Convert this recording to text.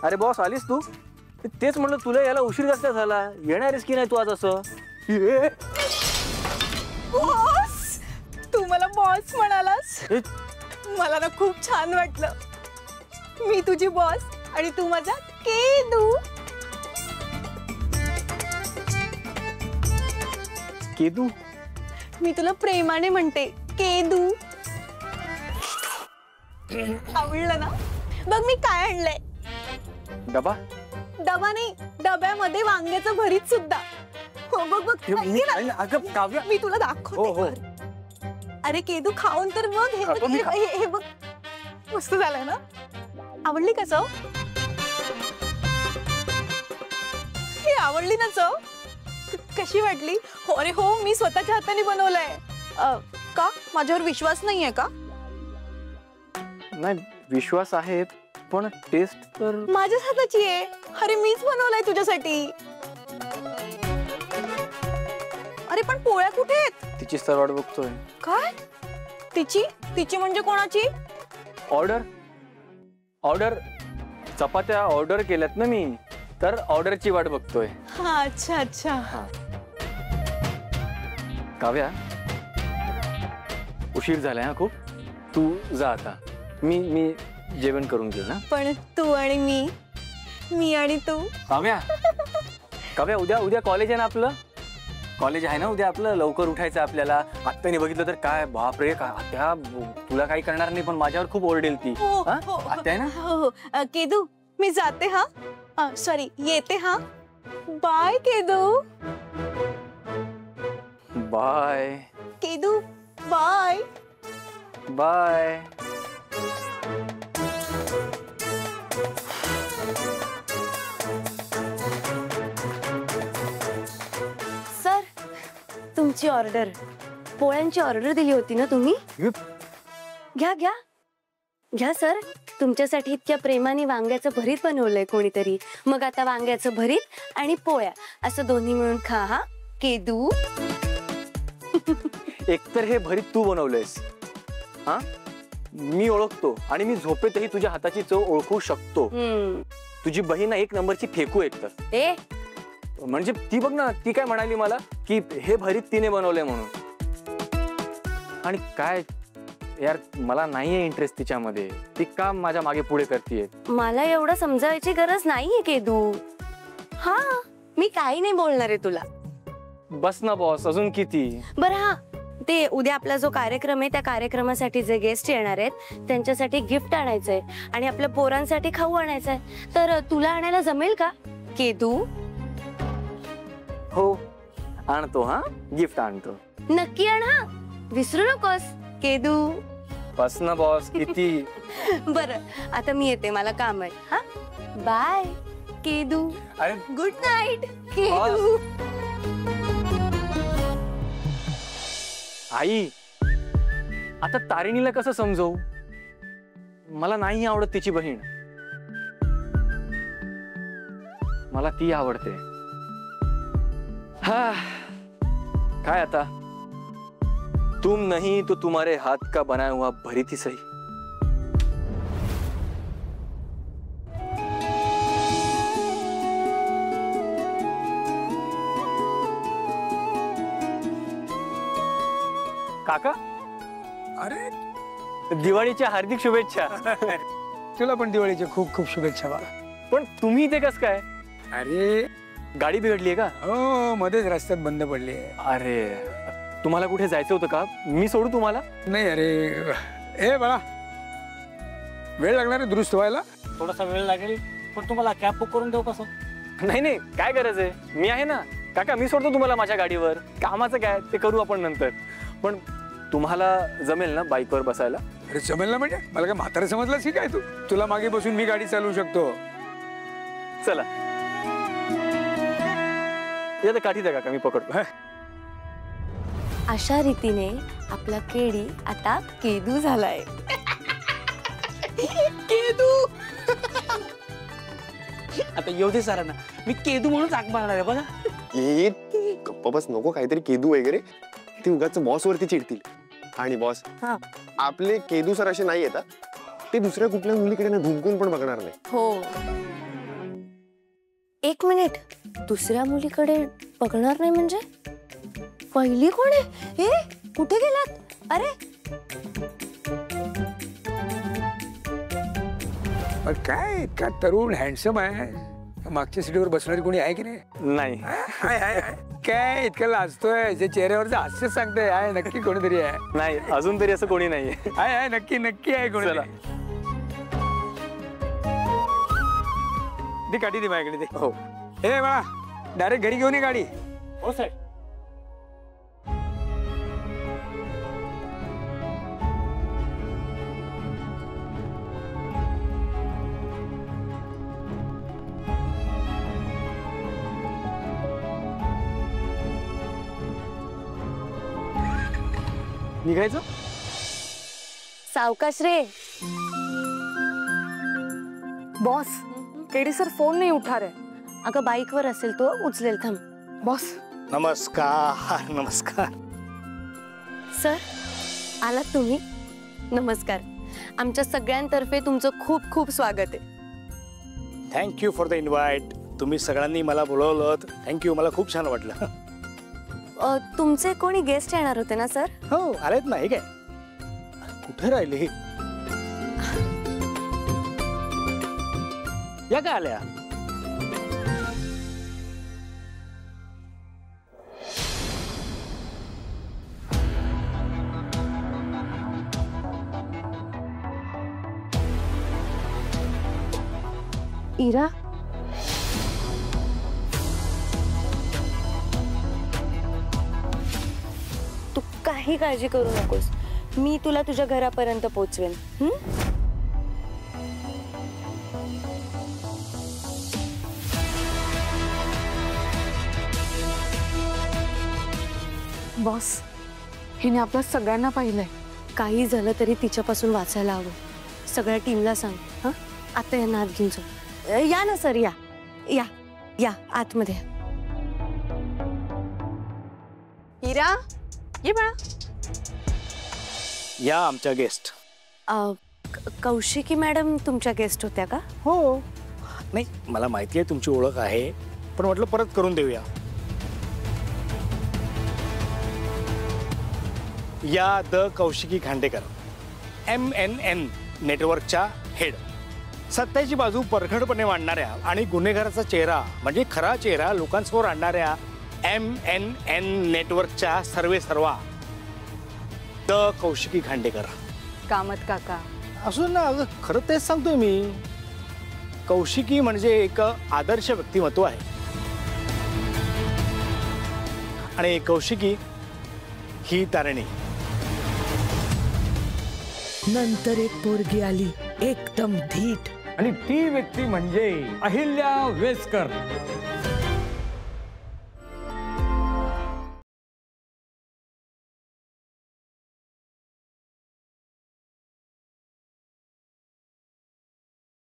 अरे बॉस आलीस तू? तेच म्हणलं तुला याला उशीर जास्त झाला, येणारच की नाही तू आज असं? बॉस, तू मला बॉस म्हणालास, मला ना खूप छान वाटलं. मी तुझी बॉस आणि तू माझा केदू. केदू? मी तुला प्रेमाने म्हणते केदू. आवडलं ना? बघ मी काय आणलंय. डबा? डबा नाही, डब्यामध्ये वांग्याचं भरीत सुद्धा. हो बघ बघ. अगं काव्या, मी तुला दाखवते. अरे केदू खाऊन तर बघ. हे बघ, मस्त झालंय ना? आवडली का चव? हे आवडली ना चव? कशी वाटली? हो अरे हो, मी स्वतःच्या हाताने बनवलंय. का माझ्यावर विश्वास नाहीये का? नाही विश्वास आहे, पण टेस्ट तर माझ्याच हाताची आहे. अरे मीच बनवलंय तुझ्यासाठी. अरे पण पोळ्या कुठे आहेत? तिची तर वाट बघतोय. काय? तिची? तिची म्हणजे कोणाची? ऑर्डर चपात्या ऑर्डर केल्यात ना मी, तर ऑर्डरची वाट बघतोय. हा अच्छा अच्छा. काव्या उशीर झालाय हा खूप, तू जा आता. मी जेवण करून घेऊ ना. पण तू आणि मी आणि तू. काव्या उद्या कॉलेज आहे ना आपलं? कॉलेज आहे ना उद्या आपलं? लवकर उठायचं आपल्याला. आत्याने बघितलं तर काय बापरे, आत्या तुला काही करणार नाही पण माझ्यावर खूप ओरडेल ती. आत्या आहे ना? हो केदू मी जाते हा. सॉरी येते हा. Bye Kedu. Bye Kedu. Bye bye. Sir, तुमची ऑर्डर. पोळ्यांची ऑर्डर दिली होती ना तुम्ही? घ्या घ्या घ्या सर. तुमच्यासाठी इतक्या प्रेमाने वांग्याचं भरीत बनवलंय कोणीतरी. मग आता वांग्याचं भरीत आणि पोळ्या असं दोन्ही मिळून खा हा केदू. एकतर हे भरीत तू बनवलंयस, हा मी ओळखतो आणि मी झोपेतही तुझ्या हाताची चव ओळखू शकतो. तुझी बहीण एक नंबरची फेकू एकतर. ए म्हणजे ती बघ ना, ती काय म्हणाली मला की हे भरीत तिने बनवलंय म्हणून. आणि काय यार, मला नाहीये इंटरेस्ट तिच्यामध्ये. ती का माझ्या मागे पुढे करतेय? मला एवढं समजायची गरज नाहीये केदू. हा मी काही नाही बोलणार आहे तुला. बस ना बॉस, अजून किती? बरं हा, ते उद्या आपला जो कार्यक्रम आहे त्या कार्यक्रमासाठी जे गेस्ट येणार आहेत त्यांच्यासाठी गिफ्ट आणायचंय आणि आपल्या पोरांसाठी खाऊ आणायचंय. तर तुला आणायला जमेल का केदू? हो आणतो, हा गिफ्ट आणतो. नक्की आण हा, विसरू नकोस केदू. बस ना बॉस, किती? बरं आता मी येते, मला काम आहे. हा बाय केदू. अरे गुड नाईट केदू. आई, आता तारिणीला कसं समजवू? मला नाही आवडत तिची बहीण. मला ती आवडते. हा काय आता, तुम नहीं तो तुम्हारे हाथ का बनाया हुआ भरीत ही सही. काका, अरे दिवाळीच्या हार्दिक शुभेच्छा. तुला पण दिवाळीच्या खूप खूप शुभेच्छा बाळा. पण तुम्ही इथे कसं काय? अरे गाडी बिघडली का? हो, मध्येच रस्त्यात बंद पडली आहे. अरे तुम्हाला कुठे जायचं होतं का? मी सोडू तुम्हाला? नाही अरे, ए बाळा वेळ लागणार आहे दुरुस्त व्हायला. थोडासा वेळ लागेल, पण तुम्हाला कॅब बुक करून देऊ कसं? नाही नाही, काय गरज आहे, मी आहे ना. काका मी सोडतो तुम्हाला माझ्या गाडीवर. कामाचं काय ते करू आपण नंतर. पण तुम्हाला जमेल ना बाईकवर बसायला? अरे जमेल ना, म्हणजे मला काय म्हातारा समजलास की काय तू? तुला मागे बसून मी गाडी चालवू शकतो. चला या काठी द्या काका, मी पकडतो. अशा रीतीने आपला केडी आता केदू झालाय. केदू. आता येऊ दे सरांना, मी केदू म्हणून हाक मारणार आहे बघा. ये गप्पा बस, नको काहीतरी केदू वगैरे. ते उगाच बॉस वरती चिडतील. आणि बॉस आपले केदू सर असे नाही येतात, ते दुसऱ्या कुठल्या मुलीकडे ना धुंकून पण बघणार नाही. हो एक मिनिट, दुसऱ्या मुलीकडे बघणार नाही म्हणजे? पहिली कोण आहे? हे कुठे गेलात? अरे पण काय इतका तरुण हँडसम आहे, मागच्या सीटवर बसणारी कोणी आहे की नाही? नाही. आहे. काय इतकं लाजतोय, जे चेहऱ्यावरचं हास्य सांगतोय, आहे नक्की कोणीतरी आहे. नाही, अजून तरी असं कोणी नाहीये. आहे नक्की आहे कोणी. चला. ती गाडी दे माझ्याकडे दे. हो. हे बाळा, डायरेक्ट घरी घेऊन ये गाडी. हो साहेब. निघायचं? सावकाश रे. बॉस, केडी सर फोन नहीं उठा रहे. अगं बाईकवर असेल तो, उचलेल. थांब. बॉस, नमस्कार. नमस्कार. सर आलात तुम्ही? नमस्कार. आमच्या सगळ्यांतर्फे तुमचं खूप खूप स्वागत आहे. Thank you for the invite. तुम्ही सगळ्यांनी मला बोलवलं, थँक्यू. मला खूप छान वाटलं. तुमचे कोणी गेस्ट येणार होते ना सर? हो, आलेत ना. हे काय, कुठे राहिले? या का आल्या? इरा, तू काही काळजी करू नकोस. मी तुला तुझ्या घरापर्यंत पोहोचवेन. बॉस, हिने आपल्या सगळ्यांना पाहिलंय. काही झालं तरी तिच्यापासून वाचायला हवं. सगळ्या टीमला सांग. हा, आता यांना आत घेऊन जाऊ. या ना सर, या या या आतमध्ये. हिरा, ये बाळा. या आमच्या गेस्ट. कौशिकी मॅडम तुमच्या गेस्ट होत्या का? हो. नाही, मला माहिती आहे तुमची ओळख आहे, पण म्हटलं परत करून देऊया. या द कौशिकी खांडेकर, MNN नेटवर्कच्या हेड. सत्याची बाजू परखडपणे मांडणाऱ्या आणि गुन्हेगाराचा चेहरा म्हणजे खरा चेहरा लोकांसमोर आणणाऱ्या MNN नेटवर्कच्या सर्वेसर्वा द कौशिकी खांडेकर. कामत काका. असून ना, अगं खरं तेच सांगतोय मी. कौशिकी म्हणजे एक आदर्श व्यक्तिमत्व आहे. आणि कौशिकी ही तारिणी. नंतर एक पोरगी आली, एकदम धीट. आणि ती व्यक्ती म्हणजे अहिल्या वेसकर.